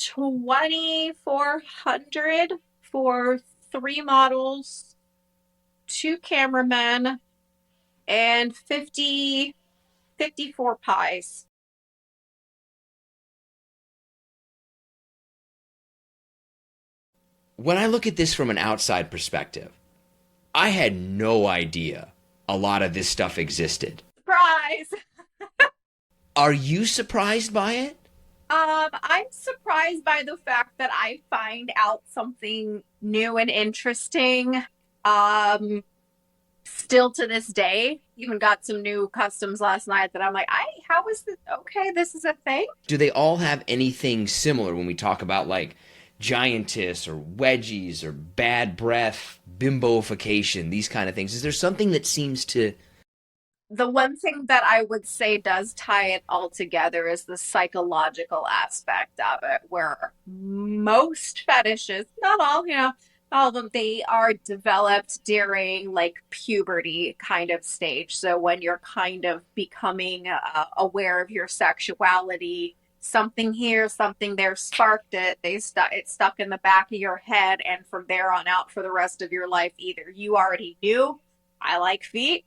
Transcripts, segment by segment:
$2,400 for 3 models, 2 cameramen, and 54 pies. When I look at this from an outside perspective, I had no idea a lot of this stuff existed. Surprise! Are you surprised by it? I'm surprised by the fact that I find out something new and interesting. Um, Still to this day, even got some new customs last night that I'm like, how is this? Okay, this is a thing. Do they all have anything similar when we talk about like giantess or wedgies or bad breath, bimboification, these kind of things? Is there something that seems to The one thing that I would say does tie it all together is the psychological aspect of it, where most fetishes, not all, all of them, they are developed during like puberty kind of stage. So when you're kind of becoming aware of your sexuality, something here, something there sparked it. It stuck in the back of your head, and from there on out for the rest of your life, either you already knew I like feet,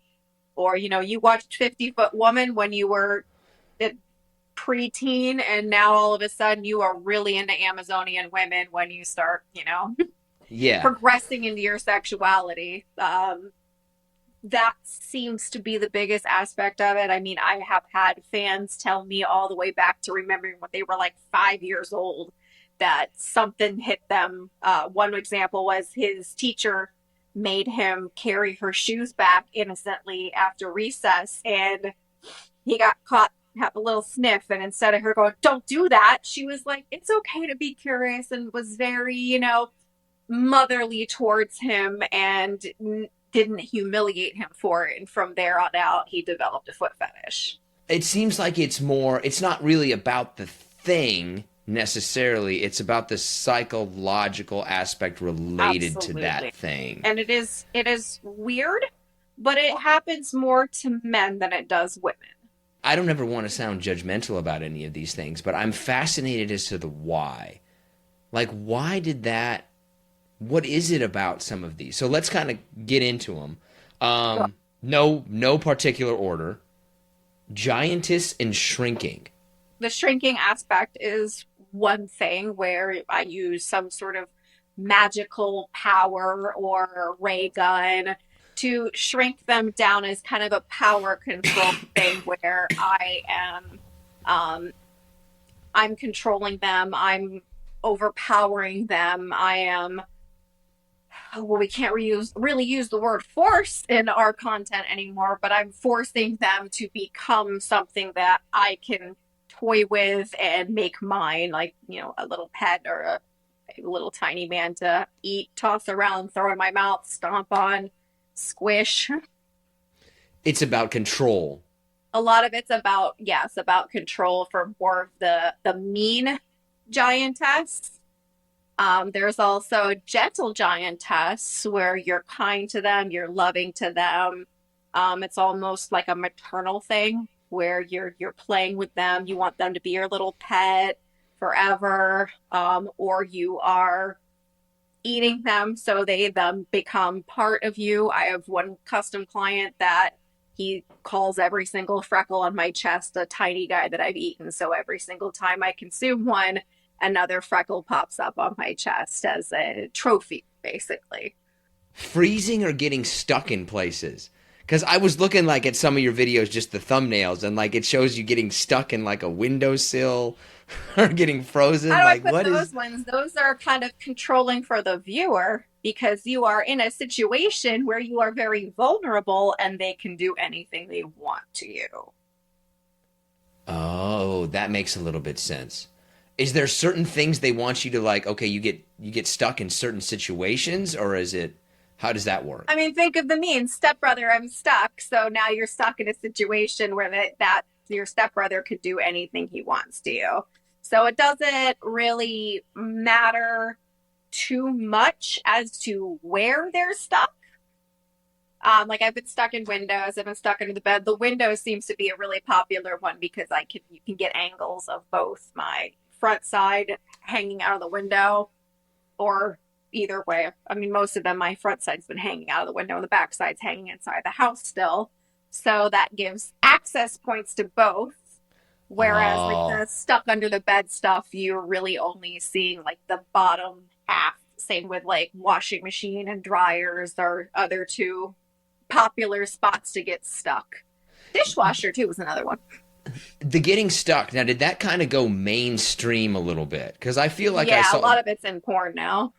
or you watched 50 Foot Woman when you were a preteen, and now all of a sudden you are really into Amazonian women when you start yeah. progressing into your sexuality. That seems to be the biggest aspect of it. I mean, I have had fans tell me all the way back to remembering when they were like 5 years old that something hit them. One example was his teacher made him carry her shoes back innocently after recess, and he got caught, have a little sniff, and instead of her going, "Don't do that," she was like, "It's okay to be curious," and was very, motherly towards him, and didn't humiliate him for it. And from there on out, he developed a foot fetish. It seems like it's not really about the thing necessarily, it's about the psychological aspect related to Absolutely. that thing. And it is weird, but it happens more to men than it does women. I don't ever want to sound judgmental about any of these things, but I'm fascinated as to the why. Like, why did that? What is it about some of these? So let's kind of get into them. Sure. No particular order. Giantess and Shrinking. The shrinking aspect is one thing where I use some sort of magical power or ray gun to shrink them down as kind of a power control thing where um I'm controlling them, I'm overpowering them, I am, well, we can't really use the word force in our content anymore, but I'm forcing them to become something that I can toy with and make mine, like, a little pet or a little tiny man to eat, toss around, throw in my mouth, stomp on, squish. It's about control. A lot of it's about, yes, about control for more of the mean giantess. There's also gentle giantess where you're kind to them, you're loving to them. It's almost like a maternal thing where you're playing with them. You want them to be your little pet forever, or you are eating them so they then become part of you. I have one custom client that he calls every single freckle on my chest a tiny guy that I've eaten. So every single time I consume one, another freckle pops up on my chest as a trophy, basically. Freezing or getting stuck in places. Because I was looking like at some of your videos, just the thumbnails, and like it shows you getting stuck in like a windowsill or getting How frozen. do I Like, put what is? those ones? Those are kind of controlling for the viewer because you are in a situation where you are very vulnerable and they can do anything they want to you. Oh, that makes a little bit sense. Is there certain things they want you to like? Okay, you get stuck in certain situations, or is it? How does that I work? mean, think of the mean stepbrother. I'm stuck, so now you're stuck in a situation where that your stepbrother could do anything he wants to you. So it doesn't really matter too much as to where they're stuck. Like I've been stuck in windows, I've been stuck under the bed. The window seems to be a really popular one because you can get angles of both my front side hanging out of the window, or either way. I mean, most of them, my front side's been hanging out of the window and the back side's hanging inside the house still. So that gives access points to both. Whereas like Oh, the stuck under the bed stuff, you're really only seeing like the bottom half. Same with like washing machine and dryers are other two popular spots to get stuck. Dishwasher too was another one. the getting stuck. Now, did that kind of go mainstream a little bit? Because I feel like I Yeah, a saw. lot of it's in porn now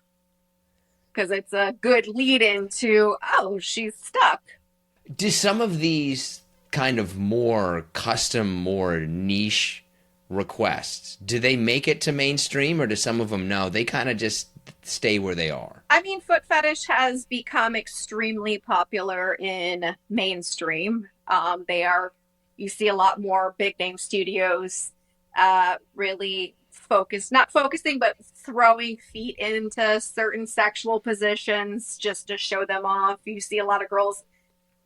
because it's a good lead into, oh, she's stuck. Do some of these kind of more custom, more niche requests, do they make it to mainstream, or do some of them no? They kind of just stay where they are. I mean, foot fetish has become extremely popular in mainstream. They are, you see a lot more big name studios really focus, not focusing, but throwing feet into certain sexual positions just to show them off. You see a lot of girls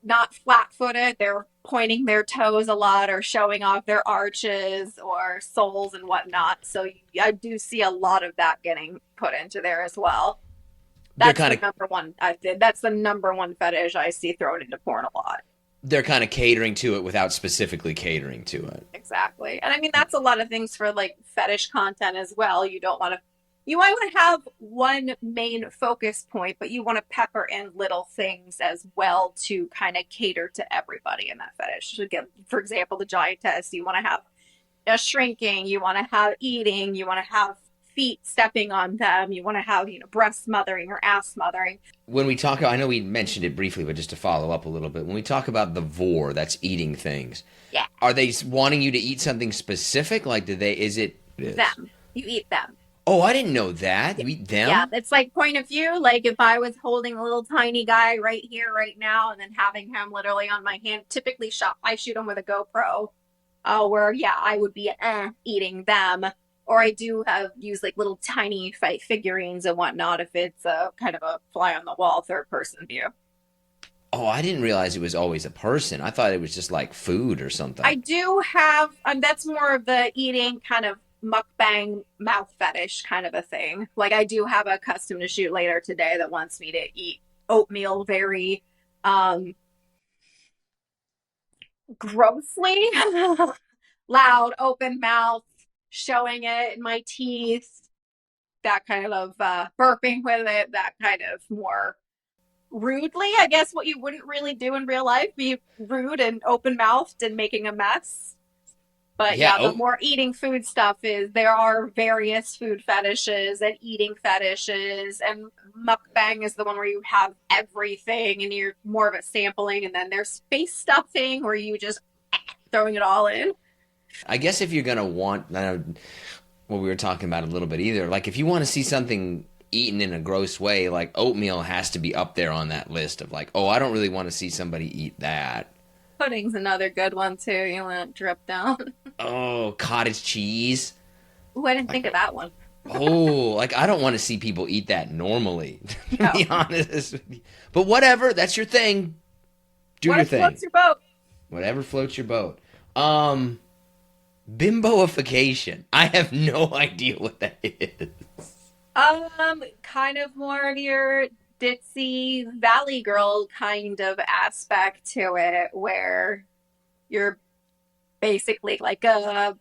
not flat footed, they're pointing their toes a lot or showing off their arches or soles and whatnot. So I do see a lot of that getting put into there as well. They're That's kind the of number one. I did. That's the number one fetish I see thrown into porn a lot. they're kind of catering to it without specifically catering to it. Exactly. And I mean, that's a lot of things for like fetish content as well. You don't want to, you might want to have one main focus point, but you want to pepper in little things as well to kind of cater to everybody in that fetish. So again, for example, the giantess, you want to have a shrinking, you want to have eating, you want to have feet stepping on them, you want to have, breast smothering or ass smothering. When we talk, I know we mentioned it briefly, but just to follow up a little bit, when we talk about the vor that's eating things, Yeah, are they wanting you to eat something specific? Like, do they? Is it? It is. them. You eat them. Oh, I didn't know that. You eat Yeah, them? it's like point of view. Like if I was holding a little tiny guy right here, right now, and then having him literally on my hand, typically I shoot him with a GoPro, where yeah, I would be eating them. Or I do have use like little tiny fight figurines and whatnot if it's a kind of a fly on the wall third person view. Oh, I didn't realize it was always a person. I thought it was just like food or something. I do have that's more of the eating kind of mukbang mouth fetish kind of a thing. Like I do have a custom to shoot later today that wants me to eat oatmeal very um grossly loud, open mouth, showing it in my teeth, that kind of burping with it, that kind of more rudely, I guess what you wouldn't really do in real life, be rude and open mouthed and making a mess. But Yeah. yeah, the Oh, more eating food stuff is there are various food fetishes and eating fetishes, and mukbang is the one where you have everything and you're more of a sampling, and then there's face stuffing where you just throwing it all in. I guess if you're gonna want, I know what we were talking about a little bit either. Like if you want to see something eaten in a gross way, like oatmeal has to be up there on that list of like, oh, I don't really want to see somebody eat that. Pudding's another good one too. You want to drip down. Oh, cottage cheese. Ooh, I didn't Like, think of that one. oh, like I don't want to see people eat that normally, to No. be honest with you. But whatever, that's your thing. Do your What thing. floats your boat? Whatever floats your boat. Bimboification. I have no idea what that is. Kind of more of your ditzy valley girl kind of aspect to it, where you're basically like a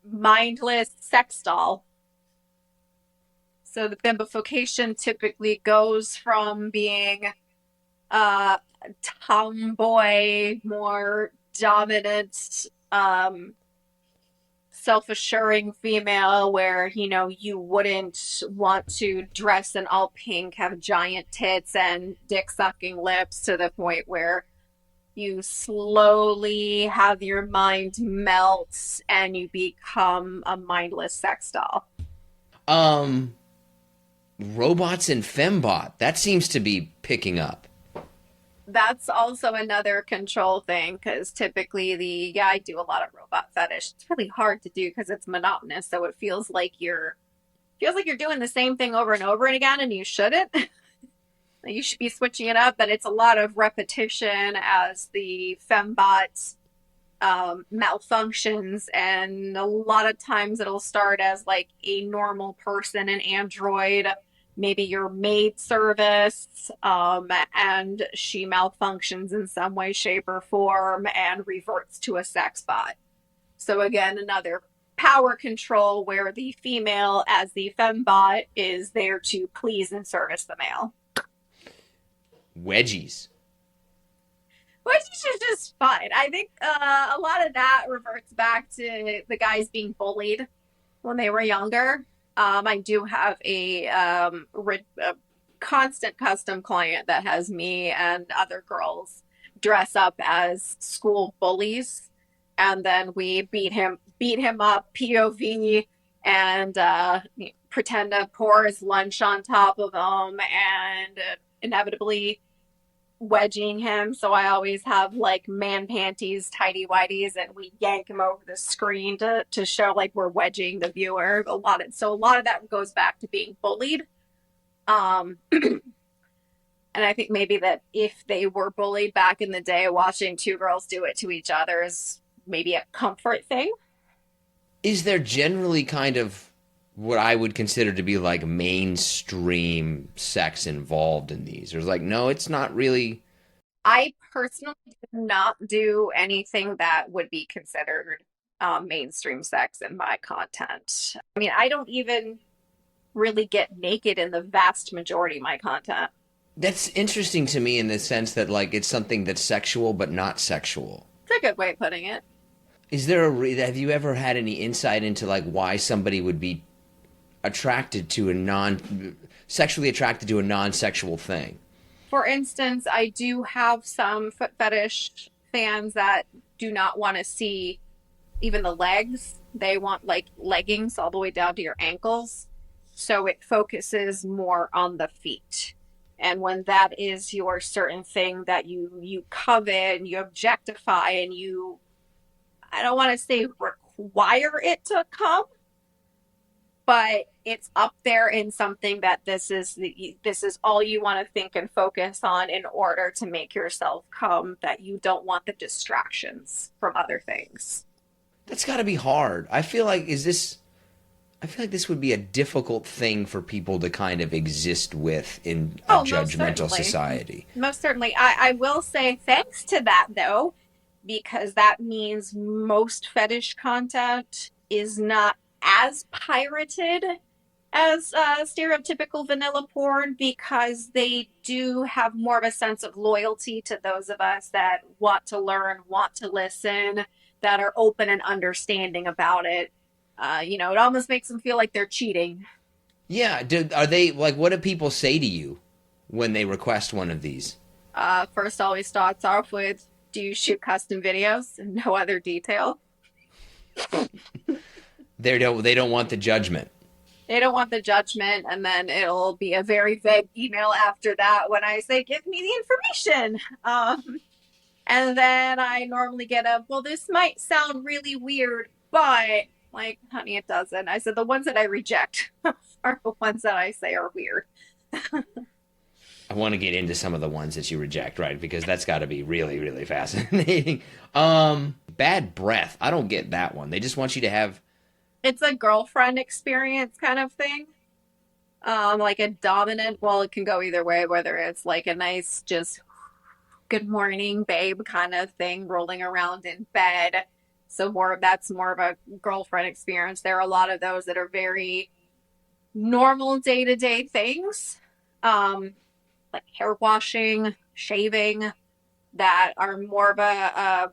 mindless sex doll. So the bimbofication typically goes from being a tomboy, more dominant, self-assuring female where you wouldn't want to dress in all pink, have giant tits and dick sucking lips, to the point where you slowly have your mind melt and you become a mindless sex doll. Um, robots and fembot. That seems to be picking up. That's also another control thing because typically I do a lot of robot fetish. It's really hard to do because it's monotonous, so it feels like you're doing the same thing over and over and again, and you shouldn't. You should be switching it up, but it's a lot of repetition as the fembot malfunctions, and a lot of times it'll start as like a normal person, an android, maybe your maid service, and she malfunctions in some way, shape, or form and reverts to a sex bot. So again, another power control where the female, as the fembot, is there to please and service the male. Wedgies. Which is just fine. I think a lot of that reverts back to the guys being bullied when they were younger. I do have a constant custom client that has me and other girls dress up as school bullies, and then we beat him up POV, and pretend to pour his lunch on top of him, and inevitably wedging him. So I always have like man panties, tidy whities, and we yank him over the screen to show like we're wedging the viewer. A lot of that goes back to being bullied. And I think maybe that if they were bullied back in the day, watching two girls do it to each other is maybe a comfort thing. Is there generally kind of what I would consider to be like mainstream sex involved in these? Or like, no, it's not really. I personally do not do anything that would be considered mainstream sex in my content. I mean, I don't even really get naked in the vast majority of my content. That's interesting to me in the sense that like it's something that's sexual but not sexual. It's a good way of putting it. Is there have you ever had any insight into like why somebody would be attracted to a non sexually attracted to a non-sexual thing? For instance, I do have some foot fetish fans that do not want to see even the legs. They want like leggings all the way down to your ankles. So it focuses more on the feet. And when that is your certain thing that you covet and you objectify and you, I don't want to say require it to come, but it's up there in something that this is all you want to think and focus on in order to make yourself come, that you don't want the distractions from other things. That's got to be hard. I feel like this would be a difficult thing for people to kind of exist with in a Oh, most judgmental certainly. society. Most certainly. I will say thanks to that though, because that means most fetish content is not as pirated as stereotypical vanilla porn, because they do have more of a sense of loyalty to those of us that want to learn, want to listen, that are open and understanding about it. It almost makes them feel like they're cheating. Yeah, are they like what do people say to you when they request one of these? First, always starts off with, "Do you shoot custom videos?" And no other detail. They don't want the judgment. They don't want the judgment, and then it'll be a very vague email after that when I say, "Give me the information." And then I normally get a, "Well, this might sound really weird, but," like, "honey, it doesn't." I said the ones that I reject are the ones that I say are weird. I want to get into some of the ones that you reject, right? Because that's got to be really, really fascinating. Bad breath. I don't get that one. They just want you to have. It's a girlfriend experience kind of thing. Like a dominant, well, it can go either way, whether it's like a nice, just good morning, babe kind of thing, rolling around in bed. So that's more of a girlfriend experience. There are a lot of those that are very normal day to day things, like hair washing, shaving, that are more of a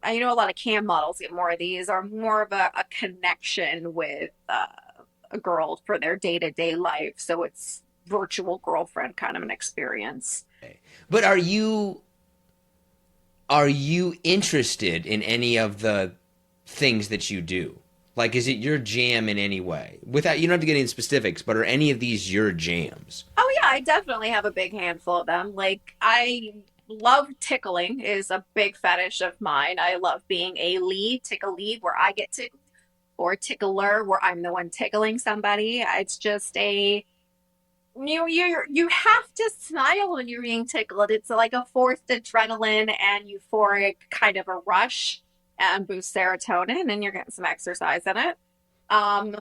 a lot of cam models get more of these, are more of a connection with a girl for their day to day life. So it's virtual girlfriend kind of an experience. But are you interested in any of the things that you do? Like, is it your jam in any way? Without you don't have to get into specifics, but are any of these your jams? Oh yeah, I definitely have a big handful of them. Like, I love tickling is a big fetish of mine. I love being a lead, tickle lead where I get tickled, or tickler where I'm the one tickling somebody. It's just a you have to smile when you're being tickled. It's like a forced adrenaline and euphoric kind of a rush. and boosts serotonin, and you're getting some exercise in it. Um,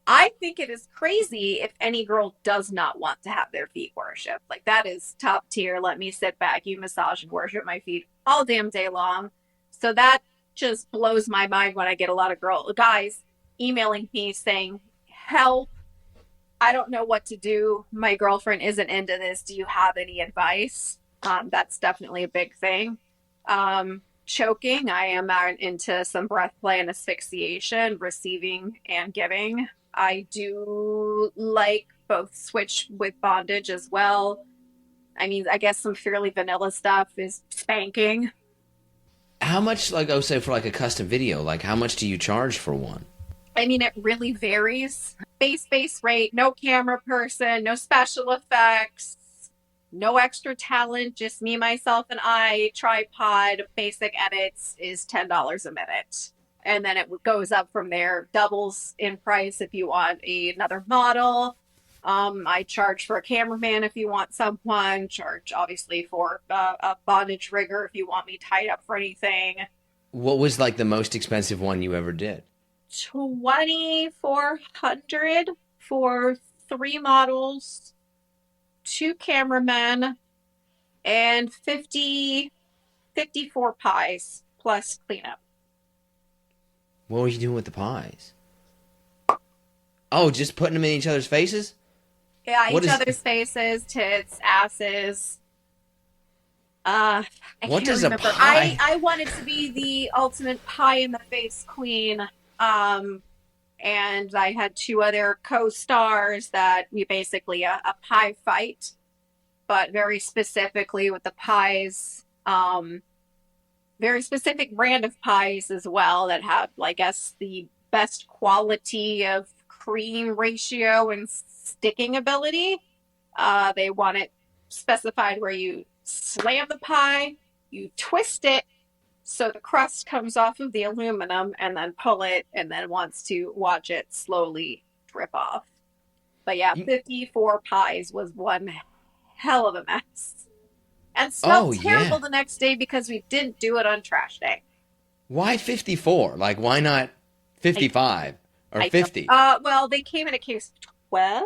I think it is crazy if any girl does not want to have their feet worshipped. Like that is top tier. Let me sit back, you massage and worship my feet all damn day long. So that just blows my mind when I get a lot of guys emailing me saying, "Help, I don't know what to do. My girlfriend isn't into this. Do you have any advice?" That's definitely a big thing. Choking, I am into some breath play and asphyxiation, receiving and giving. I do like both switch with bondage as well. I mean, I guess some fairly vanilla stuff is spanking. How much, like, oh, say for like a custom video, like how much do you charge for one? I mean, it really varies. Base rate, no camera person, no special effects, no extra talent, just me, myself, and I. Tripod, basic edits is $10 a minute. And then it goes up from there, doubles in price if you want another model. I charge for a cameraman if you want someone, charge obviously for a bondage rigger if you want me tied up for anything. What was like the most expensive one you ever did? 2,400 for three models, two cameramen, and 54 pies plus cleanup. What were you doing with the pies? Oh, just putting them in each other's faces? Yeah, What each is other's faces, tits, asses. I what can't does a remember. I pie? I wanted to be the ultimate pie in the face queen. And I had two other co-stars that we basically a pie fight, but very specifically with the pies. Very specific brand of pies as well that have, I guess, the best quality of cream ratio and sticking ability. They want it specified where you slam the pie, you twist it so the crust comes off of the aluminum, and then pull it, and then wants to watch it slowly drip off. But yeah, You, 54 pies was one hell of a mess. And oh smelled yeah. terrible the next day because we didn't do it on trash day. Why 54? Like why not I 55 or I don't. 50? Well, they came in a case of 12,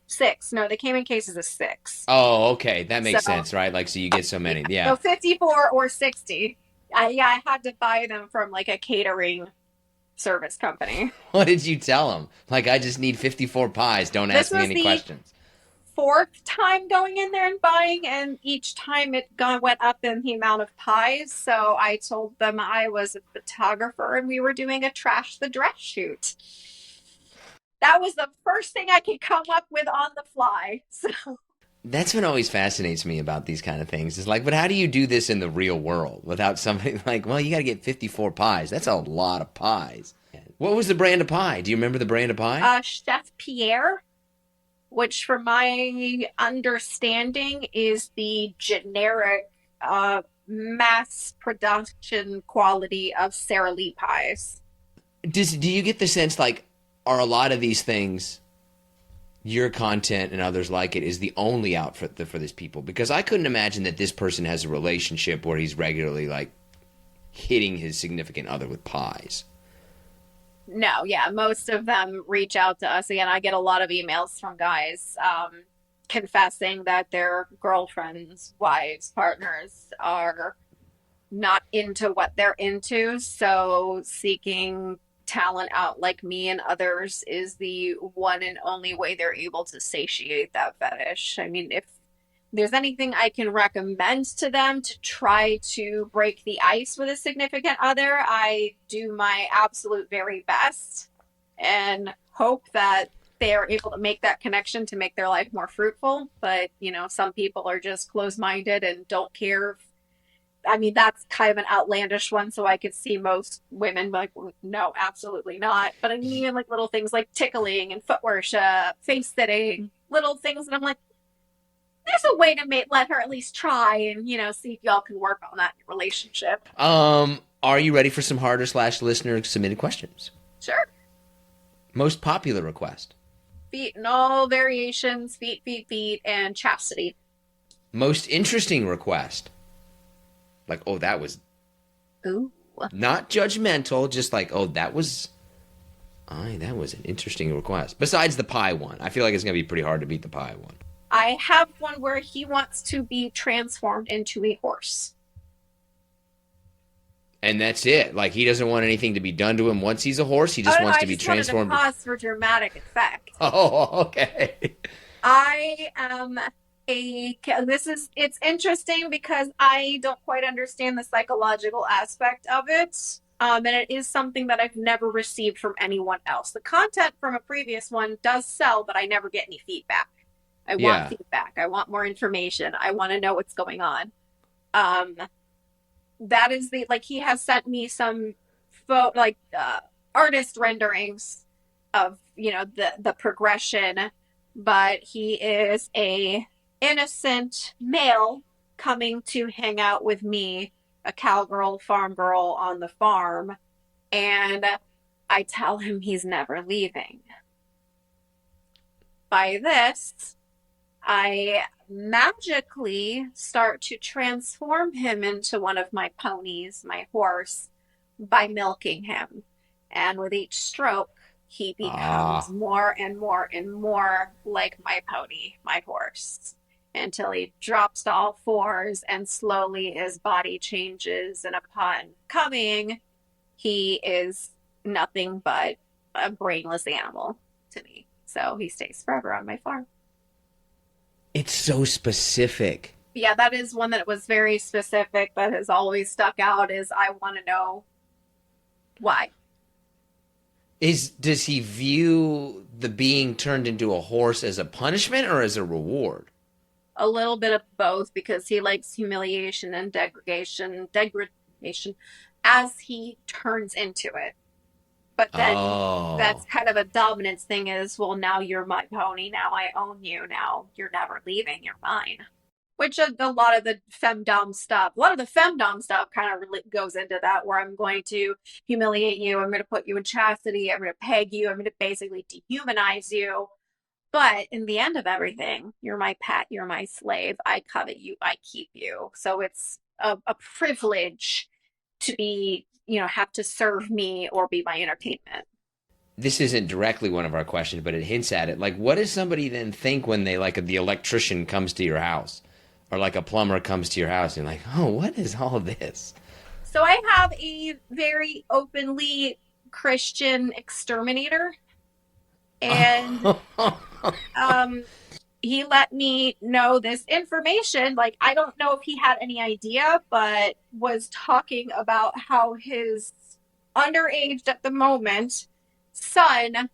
6. No, they came in cases of 6. Oh, okay. That So makes sense, right? Like so you get so yeah, many. Yeah. so 54 or 60. Yeah, I had to buy them from like a catering service company. What did you tell them? Like I just need 54 pies. Don't This ask me was any the questions. fourth time going in there and buying, and each time went up in the amount of pies. So I told them I was a photographer and we were doing a trash the dress shoot. That was the first thing I could come up with on the fly. So That's what always fascinates me about these kind of things. Is like, but how do you do this in the real world without somebody like, well, you got to get 54 pies. That's a lot of pies. What was the brand of pie? Do you remember the brand of pie? Chef Pierre, which from my understanding is the generic mass production quality of Sara Lee pies. Do you get the sense like are a lot of these things your content and others like it is the only outfit for these people? Because I couldn't imagine that this person has a relationship where he's regularly like hitting his significant other with pies. No, yeah, most of them reach out to us. Again, I get a lot of emails from guys confessing that their girlfriends, wives, partners are not into what they're into. So seeking talent out like me and others is the one and only way they're able to satiate that fetish. I mean, if there's anything I can recommend to them to try to break the ice with a significant other, I do my absolute very best and hope that they are able to make that connection to make their life more fruitful. But, some people are just closed minded and don't care. I mean, that's kind of an outlandish one, so I could see most women like, no, absolutely not. But I mean, even like little things like tickling and foot worship, face sitting, little things that I'm like, there's a way to let her at least try and see if y'all can work on that relationship. Are you ready for some harder slash listener submitted questions? Sure. Most popular request. Feet in all variations, feet, and chastity. Most interesting request. Like, oh, that was Ooh. Not judgmental, just like, oh, that was an interesting request. Besides the pie one. I feel like it's going to be pretty hard to beat the pie one. I have one where he wants to be transformed into a horse. And that's it. Like, he doesn't want anything to be done to him once he's a horse. He Oh, just no, wants I to be just wanted to transformed. pause for dramatic effect. Oh, okay. I am it's interesting because I don't quite understand the psychological aspect of it. And it is something that I've never received from anyone else. The content from a previous one does sell, but I never get any feedback. I want Yeah. feedback. I want more information. I want to know what's going on. Um, that is the like he has sent me some artist renderings of the progression, but he is a innocent male coming to hang out with me, a cowgirl farm girl on the farm, and I tell him he's never leaving. By this, I magically start to transform him into one of my ponies, my horse, by milking him. And with each stroke, he becomes Ah. more and more and more like my pony, my horse, until he drops to all fours and slowly his body changes. And upon coming, he is nothing but a brainless animal to me. So he stays forever on my farm. It's so specific. Yeah, that is one that was very specific that has always stuck out is I want to know why. Does he view the being turned into a horse as a punishment or as a reward? A little bit of both because he likes humiliation and degradation as he turns into it. But then that's Oh. kind of a dominance thing is, well, now you're my pony. Now I own you. Now you're never leaving. You're mine. Which a lot of the femdom stuff kind of really goes into that, where I'm going to humiliate you. I'm going to put you in chastity. I'm going to peg you. I'm going to basically dehumanize you. But in the end of everything, you're my pet. You're my slave. I covet you. I keep you. So it's a privilege to be, have to serve me or be my entertainment. This isn't directly one of our questions, but it hints at it. Like, what does somebody then think when they, like, the electrician comes to your house? Or, like, a plumber comes to your house and, like, oh, what is all this? So I have a very openly Christian exterminator, and um, he let me know this information. Like, I don't know if he had any idea, but was talking about how his underage at the moment son,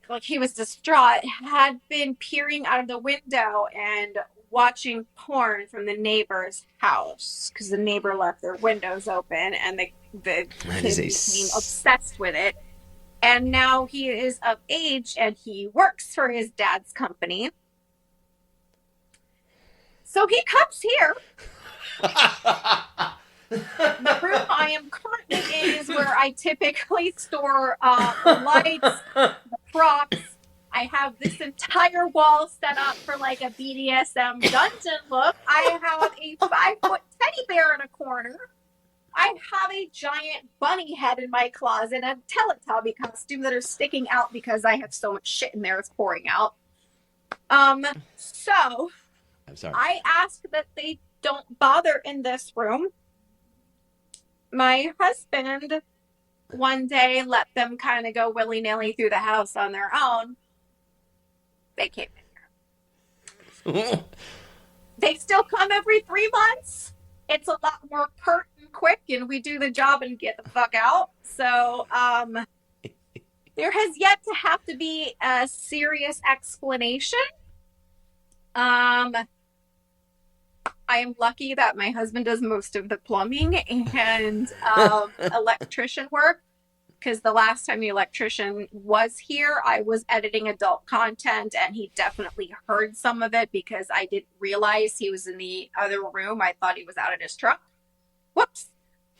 like he was distraught, had been peering out of the window and watching porn from the neighbor's house because the neighbor left their windows open and the That is kid a. became obsessed with it. And now he is of age and he works for his dad's company. So he comes here. The room I am currently in is where I typically store the lights, the props. I have this entire wall set up for like a BDSM dungeon look. I have a 5-foot teddy bear in a corner. I have a giant bunny head in my closet and a Teletubby costume that are sticking out because I have so much shit in there it's pouring out. So I'm sorry. I ask that they don't bother in this room. My husband one day let them kind of go willy-nilly through the house on their own. They came in here. They still come every 3 months. It's a lot more curt and quick, and we do the job and get the fuck out. So, there has yet to have to be a serious explanation. I am lucky that my husband does most of the plumbing and electrician work because the last time the electrician was here, I was editing adult content and he definitely heard some of it because I didn't realize he was in the other room. I thought he was out at his truck. Whoops.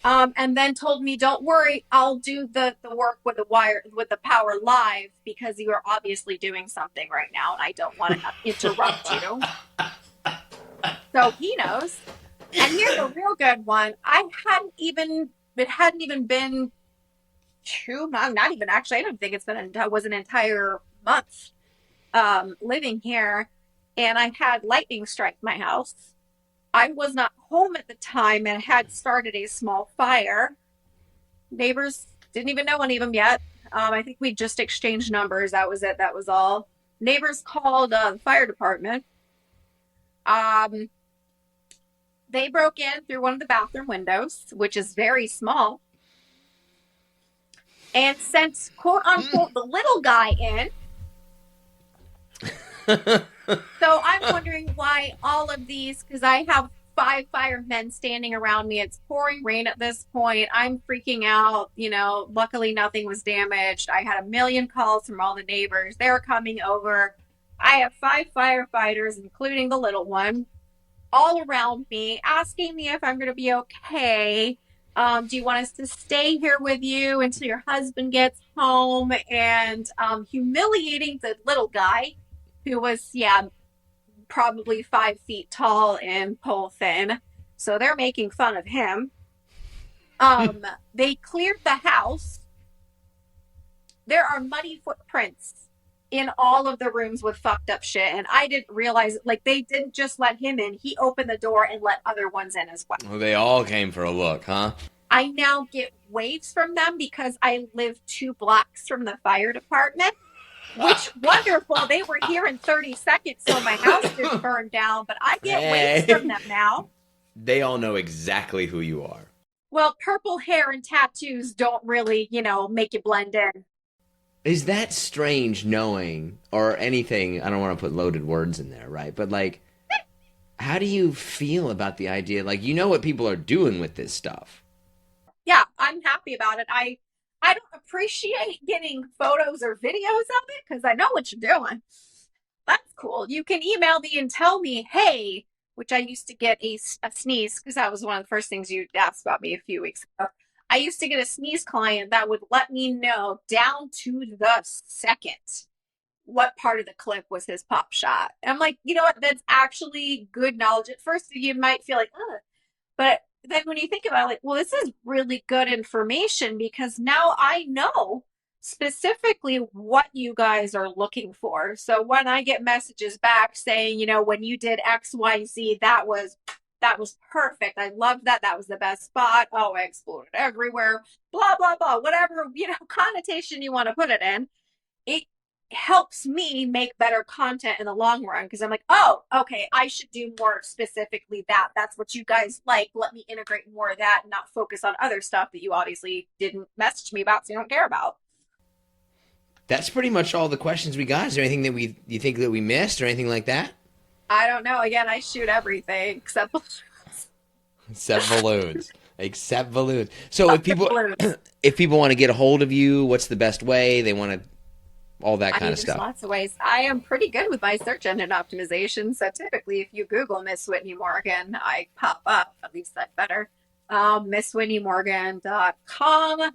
And then told me, don't worry, I'll do the work with the power live because you are obviously doing something right now and I don't want to interrupt you. So he knows. And here's a real good one. I hadn't even it hadn't even been 2 months, not even actually, I don't think was an entire month living here, and I had lightning strike my house. I was not home at the time and had started a small fire. Neighbors didn't even know any of them yet. I think we just exchanged numbers. That was it. That was all. Neighbors called the fire department. Um, they broke in through one of the bathroom windows, which is very small, and sent quote unquote the little guy in. So I'm wondering why all of these, because I have 5 firemen standing around me. It's pouring rain at this point. I'm freaking out. Luckily nothing was damaged. I had a million calls from all the neighbors. They're coming over. I have 5 firefighters, including the little one, all around me, asking me if I'm going to be okay. Do you want us to stay here with you until your husband gets home? And humiliating the little guy who was, yeah, probably 5 feet tall and pole thin. So they're making fun of him. They cleared the house. There are muddy footprints in all of the rooms with fucked up shit. And I didn't realize, like, they didn't just let him in. He opened the door and let other ones in as well. Well, they all came for a look, huh? I now get waves from them because I live 2 blocks from the fire department, which wonderful. They were here in 30 seconds, so my house didn't burn down, but I get waves from Hey. them now. They all know exactly who you are. Well, purple hair and tattoos don't really, make you blend in. Is that strange knowing, or anything? I don't want to put loaded words in there, right? But like, how do you feel about the idea? Like, you know what people are doing with this stuff. Yeah, I'm happy about it. I don't appreciate getting photos or videos of it because I know what you're doing. That's cool. You can email me and tell me, hey, which I used to get a sneeze because that was one of the first things you asked about me a few weeks ago. I used to get a sneeze client that would let me know down to the second what part of the clip was his pop shot. And I'm like, you know what? That's actually good knowledge. At first, you might feel like, ugh. But then when you think about it, like, well, this is really good information because now I know specifically what you guys are looking for. So when I get messages back saying, when you did XYZ, that was perfect. I loved that. That was the best spot. Oh, I exploded everywhere. Blah blah blah. Whatever, connotation you want to put it in. It helps me make better content in the long run because I'm like, oh, okay, I should do more specifically that. That's what you guys like. Let me integrate more of that and not focus on other stuff that you obviously didn't message me about, so you don't care about. That's pretty much all the questions we got. Is there anything that you think that we missed or anything like that? I don't know. Again, I shoot everything except Except balloons. Except balloons. So if people balloons. if people want to get a hold of you, what's the best way? They want to all that I kind mean, of there's stuff. lots of ways. I am pretty good with my search engine optimization. So typically, if you Google Miss Whitney Morgan, I pop up. At least that's better. MissWhitneyMorgan.com.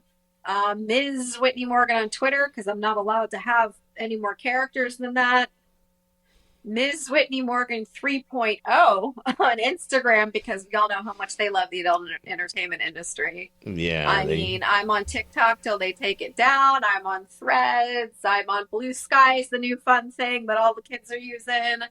Ms. Whitney Morgan on Twitter because I'm not allowed to have any more characters than that. Ms. Whitney Morgan 3.0 on Instagram because we all know how much they love the adult entertainment industry. Yeah, I mean, I'm on TikTok till they take it down. I'm on Threads. I'm on Blue Sky, is the new fun thing that all the kids are using.